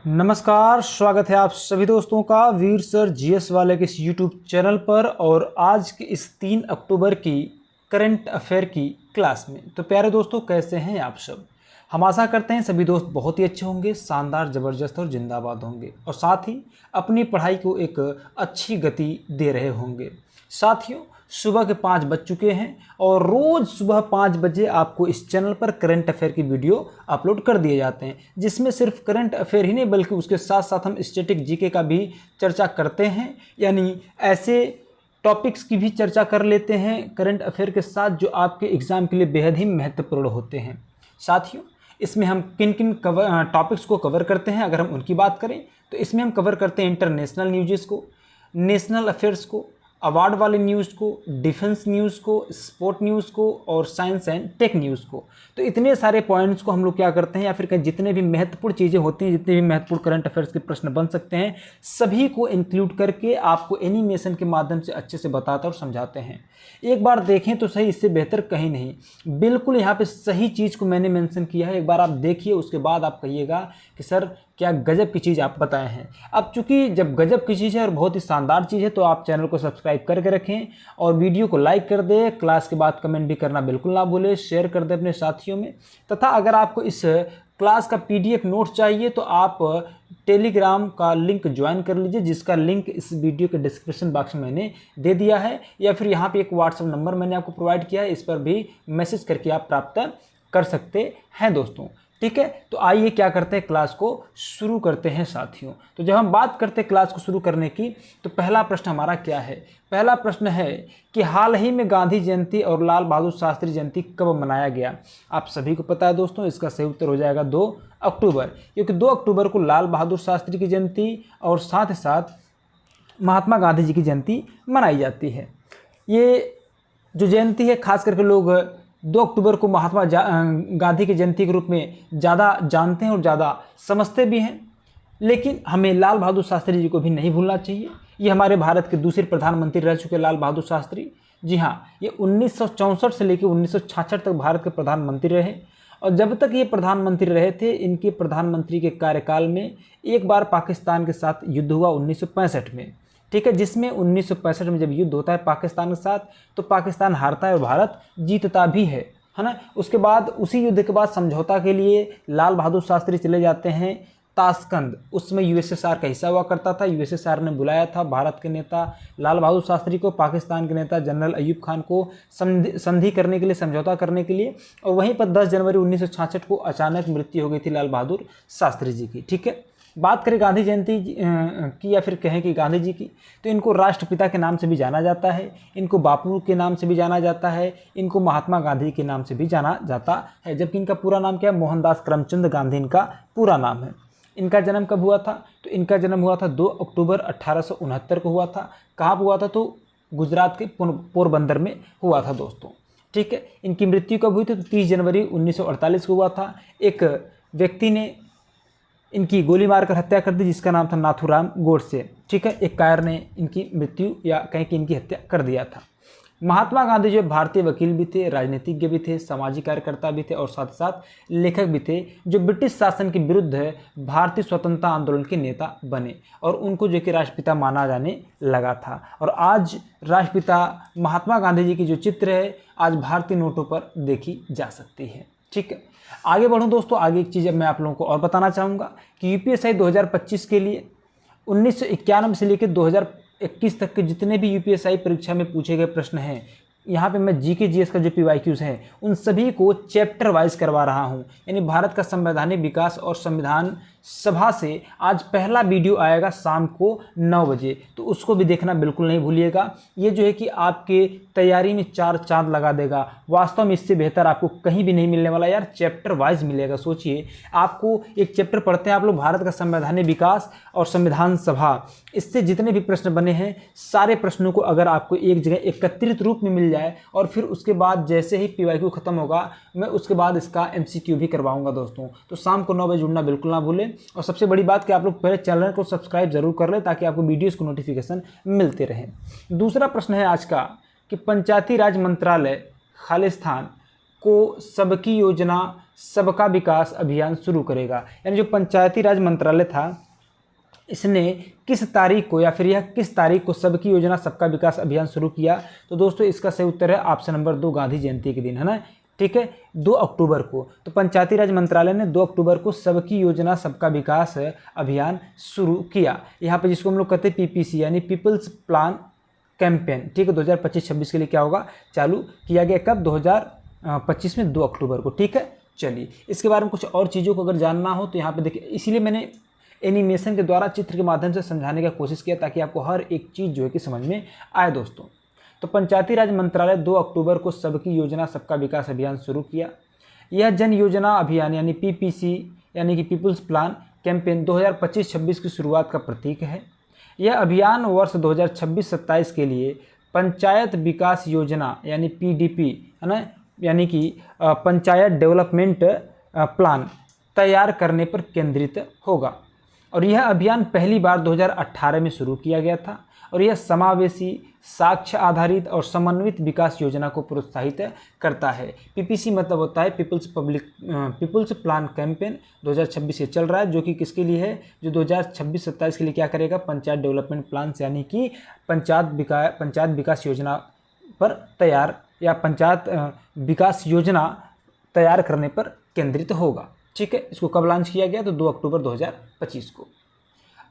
नमस्कार, स्वागत है आप सभी दोस्तों का वीर सर जीएस वाले के इस यूट्यूब चैनल पर। और आज की इस 3 अक्टूबर की करंट अफेयर की क्लास में। तो प्यारे दोस्तों, कैसे हैं आप सब? हम आशा करते हैं सभी दोस्त बहुत ही अच्छे होंगे, शानदार, ज़बरदस्त और जिंदाबाद होंगे और साथ ही अपनी पढ़ाई को एक अच्छी गति दे रहे होंगे। साथियों, सुबह के 5 बज चुके हैं और रोज़ सुबह 5 बजे आपको इस चैनल पर करंट अफेयर की वीडियो अपलोड कर दिए जाते हैं, जिसमें सिर्फ करंट अफेयर ही नहीं बल्कि उसके साथ साथ हम स्टैटिक जीके का भी चर्चा करते हैं। यानी ऐसे टॉपिक्स की भी चर्चा कर लेते हैं करंट अफेयर के साथ जो आपके एग्ज़ाम के लिए बेहद ही महत्वपूर्ण होते हैं। साथियों, इसमें हम किन किन टॉपिक्स को कवर करते हैं, अगर हम उनकी बात करें तो इसमें हम कवर करते हैं इंटरनेशनल न्यूज़ को, नेशनल अफेयर्स को, अवार्ड वाले न्यूज़ को, डिफेंस न्यूज़ को, स्पोर्ट न्यूज़ को और साइंस एंड टेक न्यूज़ को। तो इतने सारे पॉइंट्स को हम लोग क्या करते हैं, या फिर जितने भी महत्वपूर्ण चीज़ें होती हैं, जितने भी महत्वपूर्ण करंट अफेयर्स के प्रश्न बन सकते हैं, सभी को इंक्लूड करके आपको एनिमेशन के माध्यम से अच्छे से बताते और समझाते हैं। एक बार देखें तो सही, इससे बेहतर कहीं नहीं। बिल्कुल यहाँ पे सही चीज़ को मैंने मेंशन किया है। एक बार आप देखिए, उसके बाद आप कहिएगा कि सर क्या गजब की चीज़ आप बताए हैं। अब चूंकि जब गजब की चीज़ है और बहुत ही शानदार चीज़ है, तो आप चैनल को सब्सक्राइब करके रखें और वीडियो को लाइक कर दें। क्लास के बाद कमेंट भी करना बिल्कुल ना भूलें, शेयर कर दें अपने साथियों में। तथा अगर आपको इस क्लास का PDF नोट चाहिए तो आप टेलीग्राम का लिंक ज्वाइन कर लीजिए, जिसका लिंक इस वीडियो के डिस्क्रिप्शन बॉक्स में मैंने दे दिया है, या फिर यहाँ पे एक व्हाट्सएप नंबर मैंने आपको प्रोवाइड किया है, इस पर भी मैसेज करके आप प्राप्त कर सकते हैं दोस्तों। ठीक है, तो आइए क्या करते हैं, क्लास को शुरू करते हैं साथियों। तो जब हम बात करते हैं क्लास को शुरू करने की, तो पहला प्रश्न हमारा क्या है? पहला प्रश्न है कि हाल ही में गांधी जयंती और लाल बहादुर शास्त्री जयंती कब मनाया गया? आप सभी को पता है दोस्तों, इसका सही उत्तर हो जाएगा 2 अक्टूबर, क्योंकि 2 अक्टूबर को लाल बहादुर शास्त्री की जयंती और साथ ही साथ महात्मा गांधी जी की जयंती मनाई जाती है। ये जो जयंती है, खास करके लोग 2 अक्टूबर को महात्मा गांधी की जयंती के रूप में ज़्यादा जानते हैं और ज़्यादा समझते भी हैं। लेकिन हमें लाल बहादुर शास्त्री जी को भी नहीं भूलना चाहिए। ये हमारे भारत के दूसरे प्रधानमंत्री रह चुके लाल बहादुर शास्त्री। जी हाँ, ये 1964 से लेकर 1966 तक भारत के प्रधानमंत्री रहे और जब तक ये प्रधानमंत्री रहे थे, इनके प्रधानमंत्री के कार्यकाल में एक बार पाकिस्तान के साथ युद्ध हुआ 1965 में। ठीक है, जिसमें 1965 में जब युद्ध होता है पाकिस्तान के साथ, तो पाकिस्तान हारता है और भारत जीतता भी है ना। उसके बाद उसी युद्ध के बाद समझौता के लिए लाल बहादुर शास्त्री चले जाते हैं ताशकंद। उसमें USSR का हिस्सा हुआ करता था। USSR ने बुलाया था भारत के नेता लाल बहादुर शास्त्री को, पाकिस्तान के नेता जनरल अयूब खान को संधि करने के लिए, समझौता करने के लिए। और वहीं पर 10 जनवरी 1966 को अचानक मृत्यु हो गई थी लाल बहादुर शास्त्री जी की। ठीक है, बात करें गांधी जयंती की, या फिर कहें कि गांधी जी की, तो इनको राष्ट्रपिता के नाम से भी जाना जाता है, इनको बापू के नाम से भी जाना जाता है, इनको महात्मा गांधी के नाम से भी जाना जाता है। जबकि इनका पूरा नाम क्या है? मोहनदास करमचंद गांधी इनका पूरा नाम है। इनका जन्म कब हुआ था? तो इनका जन्म हुआ था 2 अक्टूबर 1869 को हुआ था। कहाँ पर हुआ था? तो गुजरात के पोरबंदर में हुआ था दोस्तों। ठीक है, इनकी मृत्यु कब हुई थी? तो 30 जनवरी 1948 को हुआ था। एक व्यक्ति ने इनकी गोली मारकर हत्या कर दी, जिसका नाम था नाथूराम गोडसे। ठीक है, एक कायर ने इनकी मृत्यु या कहें कि इनकी हत्या कर दिया था। महात्मा गांधी जो भारतीय वकील भी थे, राजनीतिज्ञ भी थे, सामाजिक कार्यकर्ता भी थे और साथ साथ लेखक भी थे, जो ब्रिटिश शासन के विरुद्ध भारतीय स्वतंत्रता आंदोलन के नेता बने और उनको जो कि राष्ट्रपिता माना जाने लगा था। और आज राष्ट्रपिता महात्मा गांधी जी की जो चित्र है, आज भारतीय नोटों पर देखी जा सकती है। ठीक है, आगे बढ़ूं दोस्तों। आगे एक चीज़ अब मैं आप लोगों को और बताना चाहूँगा कि UPSI 2025 के लिए 1991 से लेकर 2021 तक के जितने भी UPSI परीक्षा में पूछे गए प्रश्न हैं, यहाँ पे मैं GK GS का जो PYQs हैं, उन सभी को चैप्टर वाइज करवा रहा हूँ। यानी भारत का संवैधानिक विकास और संविधान सभा से आज पहला वीडियो आएगा शाम को 9 बजे, तो उसको भी देखना बिल्कुल नहीं भूलिएगा। ये जो है कि आपके तैयारी में 4 चांद लगा देगा। वास्तव में इससे बेहतर आपको कहीं भी नहीं मिलने वाला यार, चैप्टर वाइज मिलेगा। सोचिए, आपको एक चैप्टर पढ़ते हैं आप लोग, भारत का संवैधानिक विकास और संविधान सभा, इससे जितने भी प्रश्न बने हैं सारे प्रश्नों को अगर आपको एक जगह एकत्रित रूप में मिल जाए, और फिर उसके बाद जैसे ही PYQ खत्म होगा, मैं उसके बाद इसका MCQ भी करवाऊंगा दोस्तों। तो शाम को 9 बजे जुड़ना बिल्कुल ना भूलें। और सबसे बड़ी बात कि आप लोग पहले चैनल को सब्सक्राइब जरूर कर लें, ताकि आपको वीडियोस को नोटिफिकेशन मिलते रहें। दूसरा प्रश्न है आज का कि पंचायती राज मंत्रालय खालिस्तान को सबकी योजना सबका विकास अभियान शुरू करेगा। यानी जो पंचायती राज मंत्रालय था, इसने किस तारीख को या फिर यह किस तारीख को सबकी योजना सबका विकास अभियान शुरू किया? तो दोस्तों इसका सही उत्तर है ऑप्शन नंबर 2, गांधी जयंती के दिन, है ना। ठीक है, 2 अक्टूबर को। तो पंचायती राज मंत्रालय ने 2 अक्टूबर को सबकी योजना सबका विकास अभियान शुरू किया। यहाँ पे जिसको हम लोग कहते हैं पीपीसी यानी पीपल्स प्लान कैंपेन, ठीक है, 2025-26 के लिए क्या होगा, चालू किया गया। कब? 2025 में 2 अक्टूबर को। ठीक है, चलिए इसके बारे में कुछ और चीज़ों को अगर जानना हो तो यहाँ पे देखिए, इसीलिए मैंने एनिमेशन के द्वारा चित्र के माध्यम से समझाने की कोशिश किया ताकि आपको हर एक चीज़ जो है कि समझ में आए दोस्तों। तो पंचायती राज मंत्रालय 2 अक्टूबर को सबकी योजना सबका विकास अभियान शुरू किया। यह जन योजना अभियान यानी पीपीसी यानी कि पीपल्स प्लान कैंपेन 2025-26 की शुरुआत का प्रतीक है। यह अभियान वर्ष 2026-27 के लिए पंचायत विकास योजना यानी पीडीपी, है ना, यानी कि पंचायत डेवलपमेंट प्लान तैयार करने पर केंद्रित होगा। और यह अभियान पहली बार 2018 में शुरू किया गया था और यह समावेशी, साक्ष्य आधारित और समन्वित विकास योजना को प्रोत्साहित करता है। पीपीसी मतलब होता है पीपल्स प्लान कैंपेन 2026 से चल रहा है, जो कि किसके लिए है, जो 2026-27 के लिए क्या करेगा, पंचायत डेवलपमेंट प्लान यानी कि पंचायत विकास योजना पर तैयार या पंचायत विकास योजना तैयार करने पर केंद्रित होगा। ठीक है, इसको कब लॉन्च किया गया, तो 2 अक्टूबर 2025 को।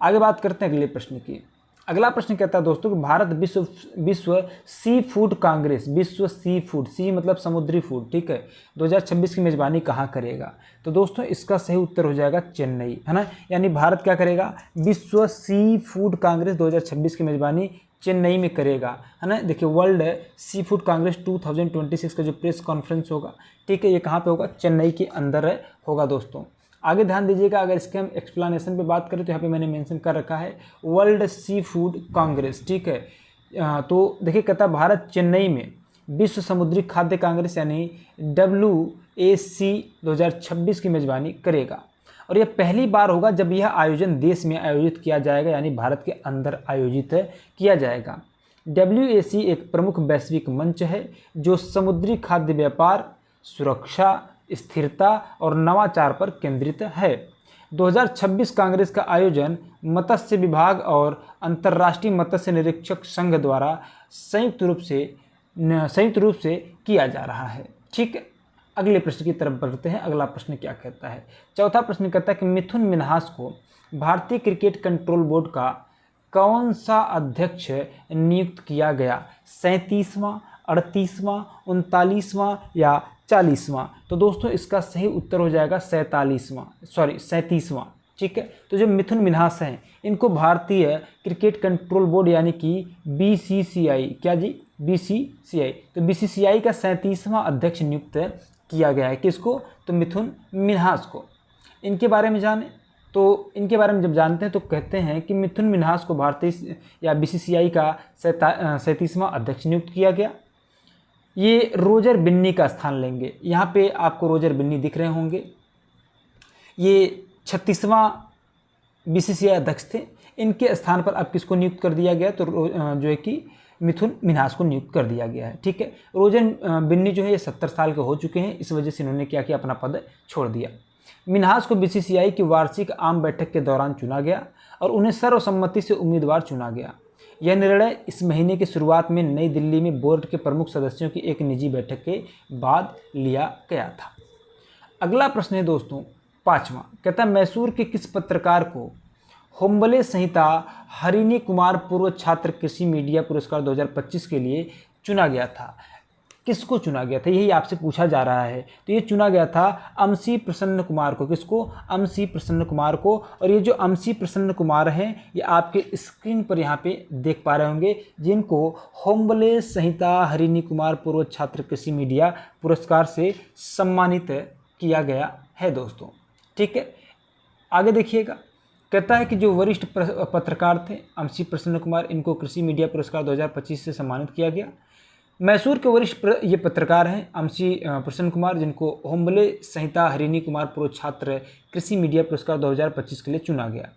आगे बात करते हैं अगले प्रश्न की। अगला प्रश्न कहता है दोस्तों कि भारत विश्व सी फूड कांग्रेस, विश्व सी फूड, सी मतलब समुद्री फूड, ठीक है, 2026 की मेज़बानी कहाँ करेगा? तो दोस्तों इसका सही उत्तर हो जाएगा चेन्नई, है ना। यानी भारत क्या करेगा, विश्व सी फूड कांग्रेस 2026 की मेज़बानी चेन्नई में करेगा, है ना। देखिए वर्ल्ड सी फूड कांग्रेस 2026 का जो प्रेस कॉन्फ्रेंस होगा, ठीक है, ये कहाँ पे होगा, चेन्नई के अंदर होगा दोस्तों। आगे ध्यान दीजिएगा, अगर इसके हम एक्सप्लेनेशन पे बात करें तो यहाँ पे मैंने मेंशन कर रखा है वर्ल्ड सी फूड कांग्रेस, ठीक है। तो देखिए कहता है भारत चेन्नई में विश्व समुद्री खाद्य कांग्रेस यानी WAC 2026 की मेज़बानी करेगा। और यह पहली बार होगा जब यह आयोजन देश में आयोजित किया जाएगा, यानी भारत के अंदर आयोजित किया जाएगा। WAC एक प्रमुख वैश्विक मंच है जो समुद्री खाद्य व्यापार, सुरक्षा, स्थिरता और नवाचार पर केंद्रित है। 2026 कांग्रेस का आयोजन मत्स्य विभाग और अंतर्राष्ट्रीय मत्स्य निरीक्षक संघ द्वारा संयुक्त रूप से किया जा रहा है। ठीक है, अगले प्रश्न की तरफ बढ़ते हैं। अगला प्रश्न क्या कहता है, चौथा प्रश्न कहता है कि मिथुन मिन्हास को भारतीय क्रिकेट कंट्रोल बोर्ड का कौन सा अध्यक्ष नियुक्त किया गया, 37वां, 38वां, 39वां या 40वां? तो दोस्तों इसका सही उत्तर हो जाएगा 37वां। ठीक है, तो जो मिथुन मिन्हास हैं इनको भारतीय क्रिकेट कंट्रोल बोर्ड यानी कि BCCI, क्या जी, BCCI, तो BCCI का 37वां अध्यक्ष नियुक्त किया गया है। किसको? तो मिथुन मिन्हास को। इनके बारे में जाने तो इनके बारे में जब जानते हैं तो कहते हैं कि मिथुन मिन्हास को भारतीय या BCCI का 37वां अध्यक्ष नियुक्त किया गया। ये रोजर बिन्नी का स्थान लेंगे। यहाँ पे आपको रोजर बिन्नी दिख रहे होंगे। ये 36वां BCCI अध्यक्ष थे। इनके स्थान पर अब किसको नियुक्त कर दिया गया, तो जो है कि मिथुन मिन्हास को नियुक्त कर दिया गया है। ठीक है, रोजर बिन्नी जो है ये 70 साल के हो चुके हैं, इस वजह से इन्होंने क्या किया, अपना पद छोड़ दिया। मिन्हास को BCCI की वार्षिक आम बैठक के दौरान चुना गया और उन्हें सर्वसम्मति से उम्मीदवार चुना गया। यह निर्णय इस महीने की शुरुआत में नई दिल्ली में बोर्ड के प्रमुख सदस्यों की एक निजी बैठक के बाद लिया गया था। अगला प्रश्न है दोस्तों 5वां, कहता है मैसूर के किस पत्रकार को होम्बले संहिता हरिणी कुमार पूर्व छात्र कृषि मीडिया पुरस्कार 2025 के लिए चुना गया था? किसको चुना गया था, यही आपसे पूछा जा रहा है। तो ये चुना गया था अमसी प्रसन्न कुमार को। किसको? अमसी प्रसन्न कुमार को। और ये जो अमसी प्रसन्न कुमार हैं ये आपके स्क्रीन पर यहाँ पे देख पा रहे होंगे, जिनको होम्बले संहिता हरिणी कुमार पूर्व छात्र कृषि मीडिया पुरस्कार से सम्मानित किया गया है दोस्तों। ठीक है, आगे देखिएगा, कहता है कि जो वरिष्ठ पत्रकार थे अमसी प्रसन्न कुमार, इनको कृषि मीडिया पुरस्कार 2025 से सम्मानित किया गया। मैसूर के वरिष्ठ ये पत्रकार हैं अमसी प्रसन्न कुमार, जिनको होम्बले संहिता हरिणी कुमार पूर्व छात्र कृषि मीडिया पुरस्कार 2025 के लिए चुना गया।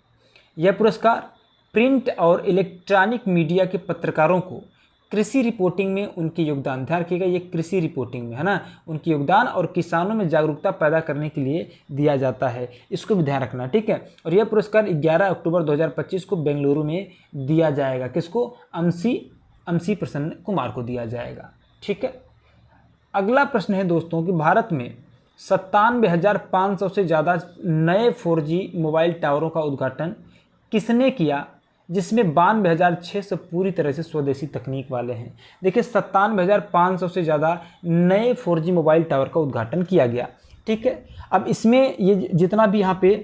यह पुरस्कार प्रिंट और इलेक्ट्रॉनिक मीडिया के पत्रकारों को कृषि रिपोर्टिंग में उनके योगदान, ध्यान रखिएगा ये कृषि रिपोर्टिंग में है ना, उनके योगदान और किसानों में जागरूकता पैदा करने के लिए दिया जाता है, इसको भी ध्यान रखना, ठीक है। और यह पुरस्कार 11 अक्टूबर 2025 को बेंगलुरु में दिया जाएगा, किसको, अमसी प्रसन्न कुमार को दिया जाएगा, ठीक है। अगला प्रश्न है दोस्तों कि भारत में 97,500 से ज़्यादा नए 4G मोबाइल टावरों का उद्घाटन किसने किया, जिसमें 92,600 पूरी तरह से स्वदेशी तकनीक वाले हैं। देखिए 97,500 से ज़्यादा नए 4G मोबाइल टावर का उद्घाटन किया गया, ठीक है। अब इसमें ये जितना भी यहाँ पे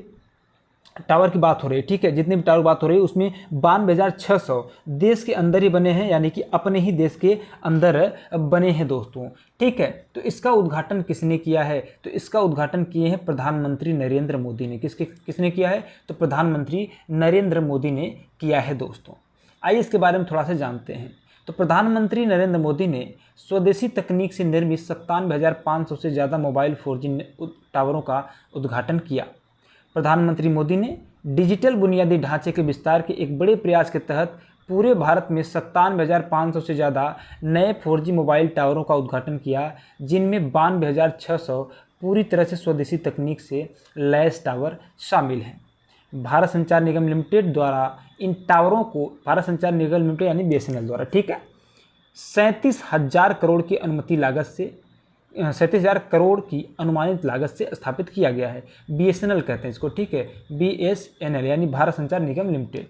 टावर की बात हो रही है, ठीक है, जितने भी टावर की बात हो रही है उसमें 92,600 देश के अंदर ही बने हैं, यानी कि अपने ही देश के अंदर बने हैं दोस्तों, ठीक है। तो इसका उद्घाटन किसने किया है, तो इसका उद्घाटन किए हैं प्रधानमंत्री नरेंद्र मोदी ने। किसने किया है, तो प्रधानमंत्री नरेंद्र मोदी ने किया है दोस्तों। आइए इसके बारे में थोड़ा सा जानते हैं। तो प्रधानमंत्री नरेंद्र मोदी ने स्वदेशी तकनीक से निर्मित 97,500 से ज़्यादा मोबाइल 4G टावरों का उद्घाटन किया। प्रधानमंत्री मोदी ने डिजिटल बुनियादी ढांचे के विस्तार के एक बड़े प्रयास के तहत पूरे भारत में 97,500 से ज़्यादा नए 4G मोबाइल टावरों का उद्घाटन किया, जिनमें 92,600 पूरी तरह से स्वदेशी तकनीक से लैस टावर शामिल हैं। भारत संचार निगम लिमिटेड द्वारा इन टावरों को, भारत संचार निगम लिमिटेड यानी BSNL द्वारा, ठीक है, 37,000 करोड़ की अनुमति लागत से 37,000 करोड़ की अनुमानित लागत से स्थापित किया गया है। BSNL कहते हैं इसको, ठीक है, BSNL यानी भारत संचार निगम लिमिटेड।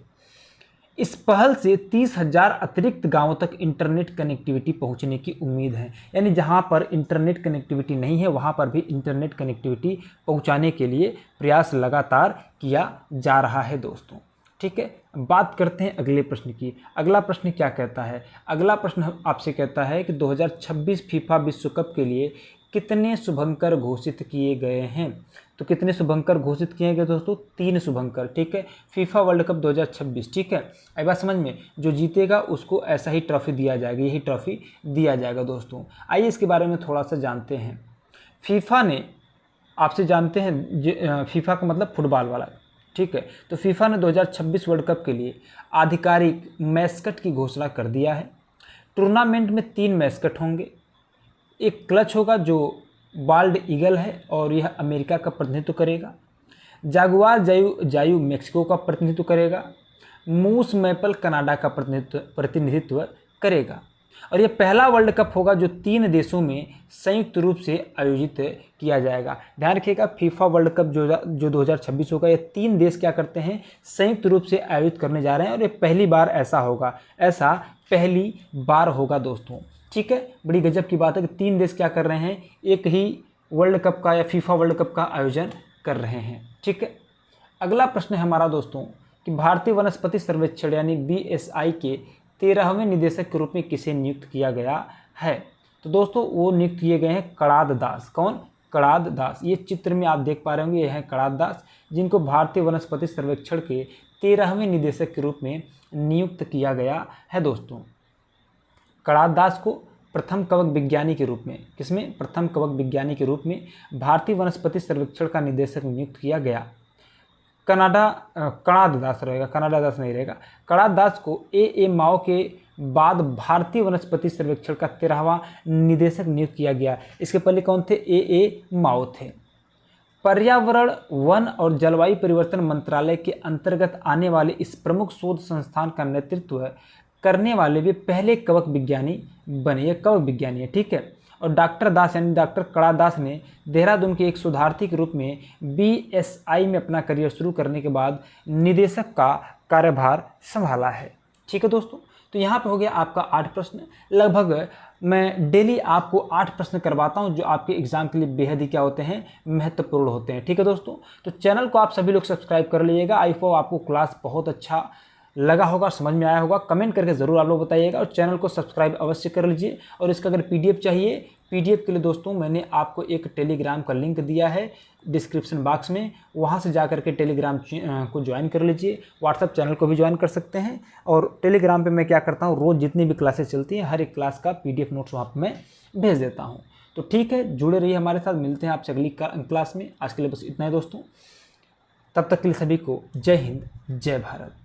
इस पहल से 30,000 अतिरिक्त गांवों तक इंटरनेट कनेक्टिविटी पहुंचने की उम्मीद है, यानी जहां पर इंटरनेट कनेक्टिविटी नहीं है वहां पर भी इंटरनेट कनेक्टिविटी पहुंचाने के लिए प्रयास लगातार किया जा रहा है दोस्तों, ठीक है। बात करते हैं अगले प्रश्न की। अगला प्रश्न क्या कहता है, अगला प्रश्न आपसे कहता है कि 2026 फीफा विश्व कप के लिए कितने शुभंकर घोषित किए गए हैं। तो कितने शुभंकर घोषित किए गए दोस्तों, 3 शुभंकर, ठीक है, फीफा वर्ल्ड कप 2026, ठीक है। अब बात समझ में, जो जीतेगा उसको ऐसा ही ट्रॉफी दिया जाएगा, यही ट्रॉफी दिया जाएगा दोस्तों। आइए इसके बारे में थोड़ा सा जानते हैं। फीफा ने, आपसे जानते हैं फीफा का मतलब फुटबॉल वाला, ठीक है। तो फीफा ने 2026 वर्ल्ड कप के लिए आधिकारिक मैस्कट की घोषणा कर दिया है। टूर्नामेंट में 3 मैस्कट होंगे, एक क्लच होगा जो बाल्ड ईगल है और यह अमेरिका का प्रतिनिधित्व करेगा, जागुआर जायू मेक्सिको का प्रतिनिधित्व करेगा, मूस मैपल कनाडा का प्रतिनिधित्व करेगा। और ये पहला वर्ल्ड कप होगा जो 3 देशों में संयुक्त रूप से आयोजित किया जाएगा। ध्यान रखिएगा, फीफा वर्ल्ड कप जो 2026 होगा, ये 3 देश क्या करते हैं, संयुक्त रूप से आयोजित करने जा रहे हैं, और ये पहली बार ऐसा होगा, ऐसा पहली बार होगा दोस्तों, ठीक है। बड़ी गजब की बात है कि 3 देश क्या कर रहे हैं, एक ही वर्ल्ड कप का या फीफा वर्ल्ड कप का आयोजन कर रहे हैं, ठीक है। अगला प्रश्न है हमारा दोस्तों कि भारतीय वनस्पति सर्वेक्षण यानी BSI के 13वें निदेशक के रूप में किसे नियुक्त किया गया है। तो दोस्तों वो नियुक्त किए गए हैं कड़ाद दास। कौन, कड़ाद दास। ये चित्र में आप देख पा रहे होंगे, ये हैं कड़ाद दास, जिनको भारतीय वनस्पति सर्वेक्षण के 13वें निदेशक के रूप में नियुक्त किया गया है दोस्तों। कड़ाद दास को प्रथम कवक विज्ञानी के रूप में, किसमें, प्रथम कवक विज्ञानी के रूप में भारतीय वनस्पति सर्वेक्षण का निदेशक नियुक्त किया गया। कड़ाद दास रहेगा, कनाडा दास नहीं रहेगा। कड़ाद दास को ए माओ के बाद भारतीय वनस्पति सर्वेक्षण का 13वां निदेशक नियुक्त किया गया। इसके पहले कौन थे, ए माओ थे। पर्यावरण, वन और जलवायु परिवर्तन मंत्रालय के अंतर्गत आने वाले इस प्रमुख शोध संस्थान का नेतृत्व करने वाले वे पहले कवक विज्ञानी बने। ये कवक विज्ञानी है, ठीक है। और डॉक्टर दास यानी डॉक्टर कड़ाद दास ने देहरादून के एक शोधार्थी के रूप में BSI में अपना करियर शुरू करने के बाद निदेशक का कार्यभार संभाला है, ठीक है दोस्तों। तो यहाँ पे हो गया आपका 8 प्रश्न। लगभग मैं डेली आपको 8 प्रश्न करवाता हूँ जो आपके एग्जाम के लिए बेहद ही क्या होते हैं, महत्वपूर्ण होते हैं, ठीक है दोस्तों। तो चैनल को आप सभी लोग सब्सक्राइब कर लीजिएगा। आई होप आपको क्लास बहुत अच्छा लगा होगा, समझ में आया होगा। कमेंट करके ज़रूर आप लोग बताइएगा और चैनल को सब्सक्राइब अवश्य कर लीजिए। और इसका अगर PDF चाहिए, PDF के लिए दोस्तों मैंने आपको एक टेलीग्राम का लिंक दिया है डिस्क्रिप्शन बॉक्स में, वहाँ से जा करके टेलीग्राम को ज्वाइन कर लीजिए। व्हाट्सअप चैनल को भी ज्वाइन कर सकते हैं। और टेलीग्राम पे मैं क्या करता हूँ, रोज़ जितनी भी क्लासेस चलती हैं हर एक क्लास का PDF नोट्स वहाँ पर मैं भेज देता हूँ। तो ठीक है, जुड़े रहिए हमारे साथ, मिलते हैं आपसे अगली क्लास में। आज के लिए बस इतना ही दोस्तों, तब तक के लिए सभी को जय हिंद, जय भारत।